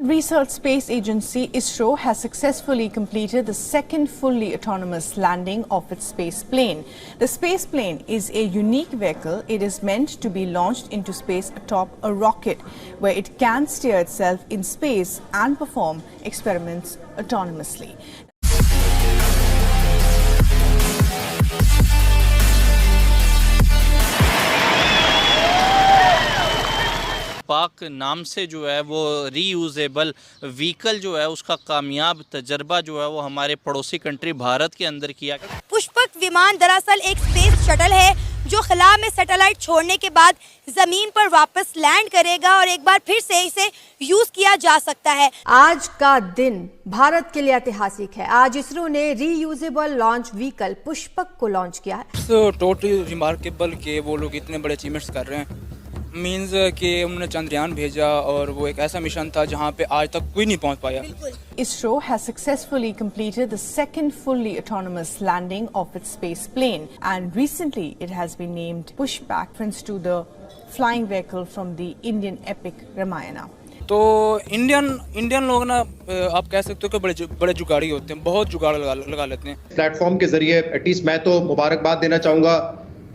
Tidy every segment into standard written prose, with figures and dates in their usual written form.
Research Space Agency ISRO has successfully completed the second fully autonomous landing of its space plane. The space plane is a unique vehicle. It is meant to be launched into space atop a rocket, where it can steer itself in space and perform experiments autonomously. पाक नाम से जो है वो reusable vehicle जो है उसका कामयाब तजर्बा जो है वो हमारे पड़ोसी कंट्री भारत के अंदर किया गया। पुष्पक विमान दरअसल एक स्पेस शटल है जो खला में सैटेलाइट छोड़ने के बाद जमीन पर वापस लैंड करेगा और एक बार फिर से इसे यूज किया जा सकता है। आज का दिन भारत के लिए ऐतिहासिक है। आज इसरो ने रीयूजेबल लॉन्च व्हीकल पुष्पक को लॉन्च किया है। टोटली रिमार्केबल के वो लोग इतने बड़े अचीवमेंट्स कर रहे हैं। मीन्स कि उन्होंने चंद्रयान भेजा और वो एक ऐसा मिशन था जहां पे आज तक कोई नहीं पहुंच पाया। ISRO has successfully completed the second fully autonomous landing of its space plane, and recently it has been named Pushpak, reference to the flying vehicle from the Indian epic Ramayana. तो इंडियन लोग ना आप कह सकते हो कि बड़े जुगाड़ी होते हैं, बहुत जुगाड़ लगा लेते हैं। प्लेटफॉर्म के जरिए एटलीस्ट मैं तो मुबारकबाद देना चाहूँगा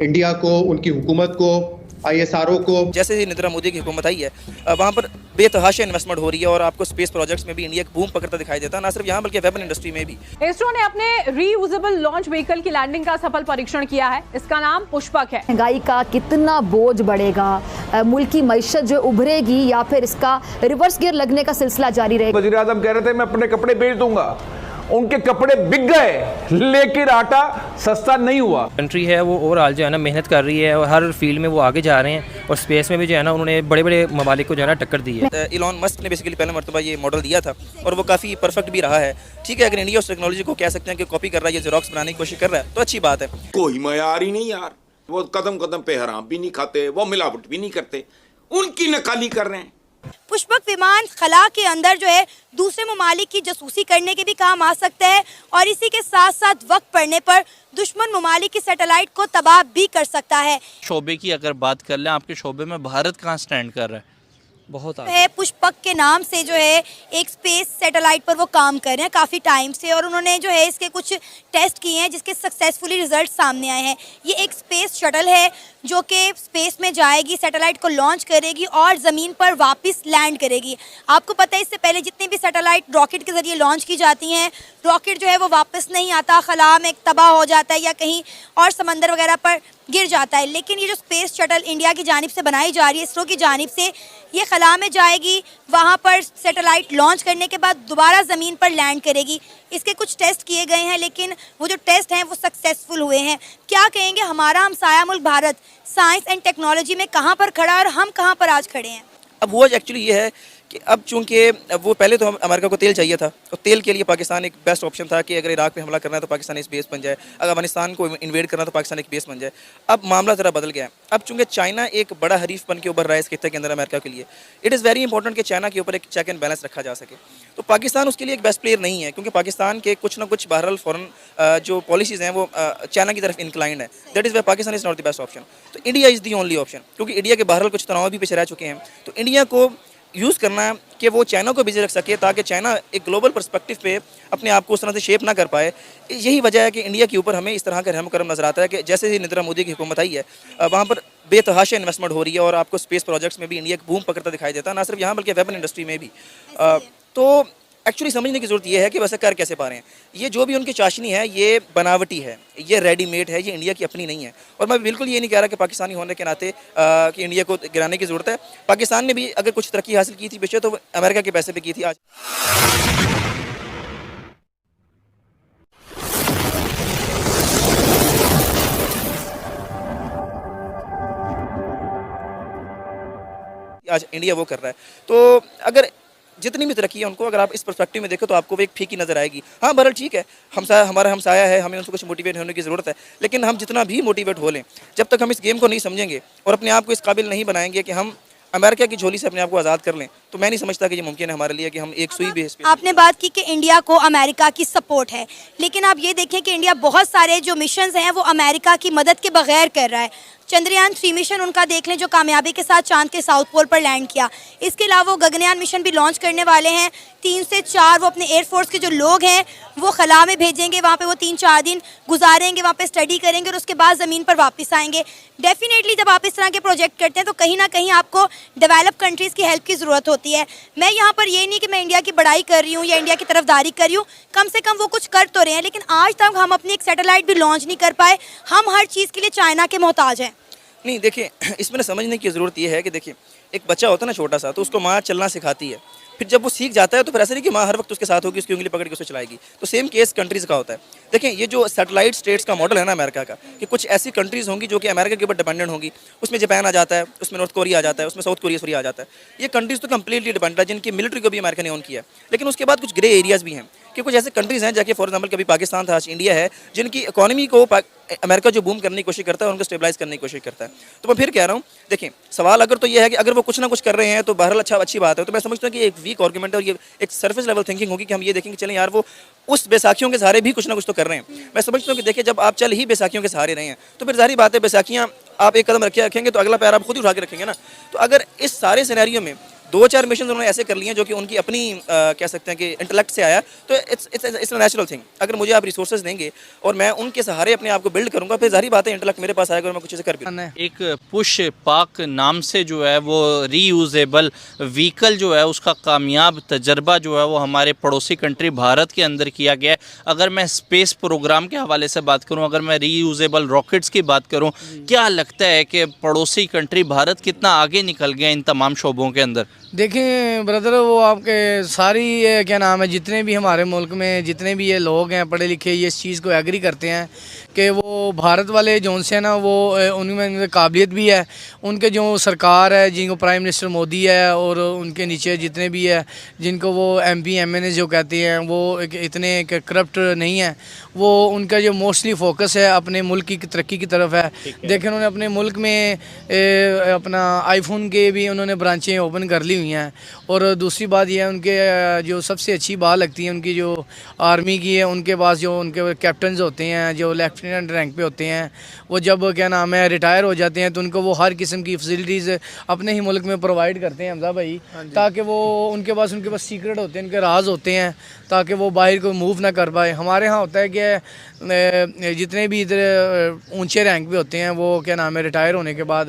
इंडिया को, उनकी हुकूमत को, ISRO को। जैसे ही नरेंद्र मोदी की हुकूमत आई है वहाँ पर बेतहाशा इन्वेस्टमेंट हो रही है और आपको स्पेस प्रोजेक्ट्स में भी इंडिया एक बूम पकड़ता दिखाई देता है, ना सिर्फ यहाँ बल्कि वेपन इंडस्ट्री में भी। इसरो ने अपने रीयूजेबल लॉन्च व्हीकल की लैंडिंग का सफल परीक्षण किया है। इसका नाम पुष्पक है। महंगाई का कितना बोझ बढ़ेगा, मुल्क की मईशत जो उभरेगी या फिर इसका रिवर्स गियर लगने का सिलसिला जारी रहेगा। वज़ीर आज़म कह रहे थे मैं अपने कपड़े बेच दूंगा, उनके कपड़े बिक गए लेकिन आटा सस्ता नहीं हुआ। कंट्री है वो ओवरऑल जो है ना मेहनत कर रही है और हर फील्ड में वो आगे जा रहे हैं और स्पेस में भी जो है ना उन्होंने बड़े बड़े ममालिक को जो है ना टक्कर दी है। इलॉन मस्क ने बेसिकली पहले मरतबा ये मॉडल दिया था और वो काफ़ी परफेक्ट भी रहा है। ठीक है, अगर इंडिया उस टेक्नोलॉजी को कह सकते हैं कि कॉपी कर रहा है, ये जेरोक्स बनाने की कोशिश कर रहा है तो अच्छी बात है। कोई मयार ही नहीं यार, वो कदम कदम पे हराम भी नहीं खाते, वो मिलावट भी नहीं करते, उनकी नकाली कर रहे हैं। पुष्पक विमान खला के अंदर जो है दूसरे ममालिक की जासूसी करने के भी काम आ सकता है और इसी के साथ साथ वक्त पड़ने पर दुश्मन ममालिक की सैटेलाइट को तबाह भी कर सकता है। शोबे की अगर बात कर लें, आपके शोबे में भारत कहाँ स्टैंड कर रहा है? बहुत है पुष्पक के नाम से जो है एक स्पेस सैटेलाइट पर वो काम कर रहे हैं काफ़ी टाइम से और उन्होंने जो है इसके कुछ टेस्ट किए हैं जिसके सक्सेसफुली रिजल्ट सामने आए हैं। ये एक स्पेस शटल है जो कि स्पेस में जाएगी, सैटेलाइट को लॉन्च करेगी और ज़मीन पर वापस लैंड करेगी। आपको पता है इससे पहले जितनी भी सैटेलाइट रॉकेट के ज़रिए लॉन्च की जाती हैं, रॉकेट जो है वो वापस नहीं आता, खला में तबाह हो जाता है या कहीं और समंदर वगैरह पर गिर जाता है। लेकिन ये जो स्पेस शटल इंडिया की जानिब से बनाई जा रही है, इसरो की जानिब से, ये खला में जाएगी, वहाँ पर सैटेलाइट लॉन्च करने के बाद दोबारा ज़मीन पर लैंड करेगी। इसके कुछ टेस्ट किए गए हैं लेकिन वो जो टेस्ट हैं वो सक्सेसफुल हुए हैं। क्या कहेंगे हमारा हमसाया मुल्क भारत साइंस एंड टेक्नोलॉजी में कहाँ पर खड़ा है और हम कहाँ पर आज खड़े हैं? अब वो एक्चुअली ये है कि अब चूंकि वो पहले तो अमेरिका को तेल चाहिए था और तेल के लिए पाकिस्तान एक बेस्ट ऑप्शन था कि अगर इराक पे हमला करना है तो पाकिस्तान इस बेस बन जाए, अगर अफगानिस्तान को इन्वेड करना तो पाकिस्तान एक बेस बन जाए। अब मामला ज़रा बदल गया है। अब चूंकि चाइना एक बड़ा हरीफ बन के उभर रहा है इस खित्ते के अंदर अमेरिका के लिए, इट इज़ वेरी इंपॉर्टेंट कि चाइना के ऊपर एक चेक एंड बैलेंस रखा जा सके। तो पाकिस्तान उसके लिए एक बेस्ट प्लेयर नहीं है क्योंकि पाकिस्तान के कुछ ना कुछ बहरहाल फॉरेन जो पॉलिसीज़ हैं वो चाइना की तरफ इंक्लाइंड है। That is why Pakistan is not the best option. तो India is the only option क्योंकि इंडिया के बहरहाल कुछ तनाव भी पीछे रह चुके हैं। तो इंडिया को यूज़ करना है कि वो चाइना को बिजी रख सके ताकि चाइना एक ग्लोबल पर्सपेक्टिव पे अपने आप को उस तरह से शेप ना कर पाए। यही वजह है कि इंडिया के ऊपर हमें इस तरह का रहम करम नजर आता है कि जैसे ही नरेंद्र मोदी की हुकूमत आई है वहाँ पर बेतहाशा इन्वेस्टमेंट हो रही है और आपको स्पेस प्रोजेक्ट्स में भी इंडिया एक बूम पकड़ता दिखाई देता है, ना सिर्फ यहाँ बल्कि वेपन इंडस्ट्री में भी। तो एक्चुअली समझने की ज़रूरत यह है कि वैसे कर कैसे पा रहे हैं। ये जो भी उनकी चाशनी है ये बनावटी है, ये रेडीमेड है, ये इंडिया की अपनी नहीं है। और मैं बिल्कुल ये नहीं कह रहा कि पाकिस्तानी होने के नाते कि इंडिया को गिराने की ज़रूरत है। पाकिस्तान ने भी अगर कुछ तरक्की हासिल की थी पिछले तो अमेरिका के पैसे पे की थी। आज इंडिया वो कर रहा है। तो अगर जितनी भी तरक्की है उनको अगर आप इस पर्सपेक्टिव में देखो तो आपको वो एक फीकी नज़र आएगी। हाँ बहरहाल ठीक है, हमारा हमसाया है, हमें उनको कुछ मोटिवेट होने की ज़रूरत है, लेकिन हम जितना भी मोटिवेट हो लें, जब तक हम इस गेम को नहीं समझेंगे और अपने आप को इस काबिल नहीं बनाएंगे कि हम अमेरिका की झोली से अपने आप को आज़ाद कर लें तो मैं नहीं समझता कि ये मुमकिन है हमारे लिए कि हम एक सुई भी इस पे। आपने बात की कि इंडिया को अमेरिका की सपोर्ट है, लेकिन आप ये देखें कि इंडिया बहुत सारे जो मिशंस हैं वो अमेरिका की मदद के बगैर कर रहा है। चंद्रयान 3 मिशन उनका देख लें जो कामयाबी के साथ चांद के साउथ पोल पर लैंड किया। इसके अलावा वो गगनयान मिशन भी लॉन्च करने वाले हैं। 3 से 4 वो अपने एयरफोर्स के जो लोग हैं वो खला में भेजेंगे, वहाँ पे वो 3-4 दिन गुजारेंगे, वहाँ पे स्टडी करेंगे और उसके बाद ज़मीन पर वापस आएंगे। डेफिनेटली जब आप इस तरह के प्रोजेक्ट करते हैं तो कहीं ना कहीं आपको डेवलप कंट्रीज़ की हेल्प की ज़रूरत होती है। मैं यहाँ पर ये नहीं कि मैं इंडिया की बड़ाई कर रही हूँ या इंडिया की तरफदारी कर रही हूँ, कम से कम वो कुछ कर तो रहे हैं, लेकिन आज तक हम अपनी एक सैटेलाइट भी लॉन्च नहीं कर पाए। हम हर चीज़ के लिए चाइना के मोहताज हैं। नहीं देखिए, इसमें ना समझने की ज़रूरत ये है कि देखिए एक बच्चा होता है ना छोटा सा, तो उसको माँ चलना सिखाती है, फिर जब वो सीख जाता है तो फिर ऐसा नहीं कि माँ हर वक्त उसके साथ होगी, उसकी उंगली पकड़ के उसे चलाएगी। तो सेम केस कंट्रीज़ का होता है। देखें ये जो सैटेलाइट स्टेट्स का मॉडल है ना अमेरिका का, कि कुछ ऐसी कंट्रीज़ होंगी जो कि अमेरिका के ऊपर डिपेंडेंट होंगी। उसमें जापान आ जाता है, उसमें नॉर्थ कोरिया आ जाता है, उसमें साउथ कोरिया आ जाता है। ये कंट्रीज़ तो कम्प्लीटली डिपेंडेंट है, जिनकी मिलिट्री को भी अमेरिका ने ऑन किया। लेकिन उसके बाद कुछ ग्रे एरियाज़ भी हैं कि कुछ ऐसे कंट्रीज़ हैं जाके फॉर एग्जाम्पल कभी पाकिस्तान था, आज इंडिया है, जिनकी इकॉनमी को अमेरिका जो बूम करने की कोशिश करता है और उनको स्टेबलाइज करने की कोशिश करता है। तो मैं फिर कह रहा हूँ, देखें सवाल अगर तो ये है कि अगर वो कुछ ना कुछ कर रहे हैं तो बहरहाल अच्छी बात है। तो मैं समझता हूँ कि एक वीक आर्गुमेंट है और ये एक सरफेस लेवल थिंकिंग होगी कि हम ये देखेंगे चलें यार वो उस बैसाखियों के सहारे भी कुछ ना कुछ तो कर रहे हैं। मैं समझता हूँ कि देखिए जब आप चल ही बैसाखियों के सहारे रहे हैं तो फिर जाहिर बात है बैसाखियाँ आप एक कदम रखेंगे तो अगला पैर आप खुद ही उठा के रखेंगे ना। तो अगर इस सारे सिनेरियो में 2-4 मिशन उन्होंने ऐसे कर लिए हैं जो कि उनकी अपनी कह सकते हैं कि इंटेलेक्ट से आया, तो इट्स नेचुरल थिंग। अगर मुझे आप रिसोर्सेज देंगे और मैं उनके सहारे अपने आप को बिल्ड करूंगा, फिर जाहिर बात है इंटेलेक्ट मेरे पास आएगा और मैं कुछ चीज़ें कर भी। एक पुश पाक नाम से जो है वो रीयूजेबल व्हीकल जो है उसका कामयाब तजर्बा जो है वो हमारे पड़ोसी कंट्री भारत के अंदर किया गया है। अगर मैं स्पेस प्रोग्राम के हवाले से बात करूं, अगर मैं रीयूजेबल रॉकेट्स की बात करूं, क्या लगता है कि पड़ोसी कंट्री भारत कितना आगे निकल गया इन तमाम शोबों के अंदर? देखें ब्रदर, वो आपके सारी क्या नाम है, जितने भी हमारे मुल्क में जितने भी ये लोग हैं पढ़े लिखे, ये इस चीज़ को एग्री करते हैं कि वो भारत वाले जो से ना वो उनमें काबिलियत भी है। उनके जो सरकार है, जिनको प्राइम मिनिस्टर मोदी है और उनके नीचे जितने भी है, जिनको वो MP MNA जो कहते हैं, वो इतने करप्ट नहीं है। वो उनका जो मोस्टली फोकस है अपने मुल्क की तरक्की की तरफ है। देखें उन्होंने अपने मुल्क में अपना आईफोन के भी उन्होंने ब्रांचें ओपन कर ली हुई हैं। और दूसरी बात यह है, उनके जो सबसे अच्छी बात लगती है उनकी जो आर्मी की है, उनके पास जो उनके कैप्टन्स होते हैं, जो लेफ्टिनेंट रैंक पे होते हैं, वो जब क्या नाम है रिटायर हो जाते हैं तो उनको वो हर किस्म की फैसिलिटीज़ अपने ही मुल्क में प्रोवाइड करते हैं हमजा भाई, ताकि वो उनके पास सीक्रेट होते हैं, उनके राज होते हैं, ताकि वो बाहर को मूव ना कर पाए। हमारे यहाँ होता है कि जितने भी इधर ऊंचे रैंक पे होते हैं वो क्या नाम है रिटायर होने के बाद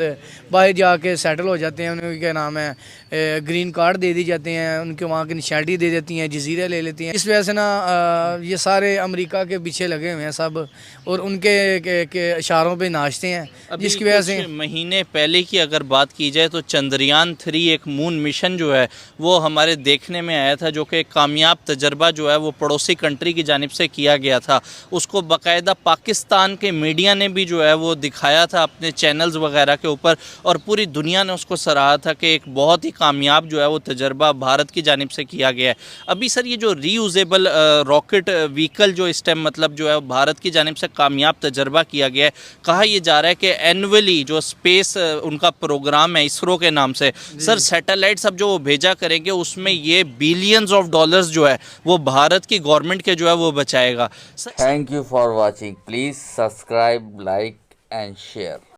बाहर जाके सेटल हो जाते हैं। उन्हें क्या नाम है ग्रीन कार्ड दे दी जाते हैं, उनके वहाँ की निशानिटी दे देती हैं, जजीरे ले लेती हैं। इस वजह से ना ये सारे अमेरिका के पीछे लगे हुए हैं सब, और उनके के इशारों पे नाचते हैं, जिसकी वजह से महीने पहले की अगर बात की जाए तो चंद्रयान 3 एक मून मिशन जो है वो हमारे देखने में आया था, जो कि एक कामयाब तजर्बा जो है वो पड़ोसी कंट्री की जानिब से किया गया था। उसको बाकायदा पाकिस्तान के मीडिया ने भी जो है वो दिखाया था अपने चैनल्स वगैरह के ऊपर, और पूरी दुनिया ने उसको सराहा था कि एक बहुत ही कामयाब जो है वो तजर्बा भारत की जानिब से किया गया है। अभी सर ये जो रीयूजेबल रॉकेट व्हीकल जो इस टाइम मतलब जो है भारत की जानिब से कामयाब तजर्बा किया गया है, कहा यह जा रहा है कि एनुअली जो स्पेस उनका प्रोग्राम है इसरो के नाम से, सर सैटेलाइट्स अब जो वो भेजा करेंगे उसमें ये बिलियंस ऑफ डॉलर्स जो है वो भारत की गवर्नमेंट के जो है वो बचाएगा। Thank you for watching. Please subscribe, like and share.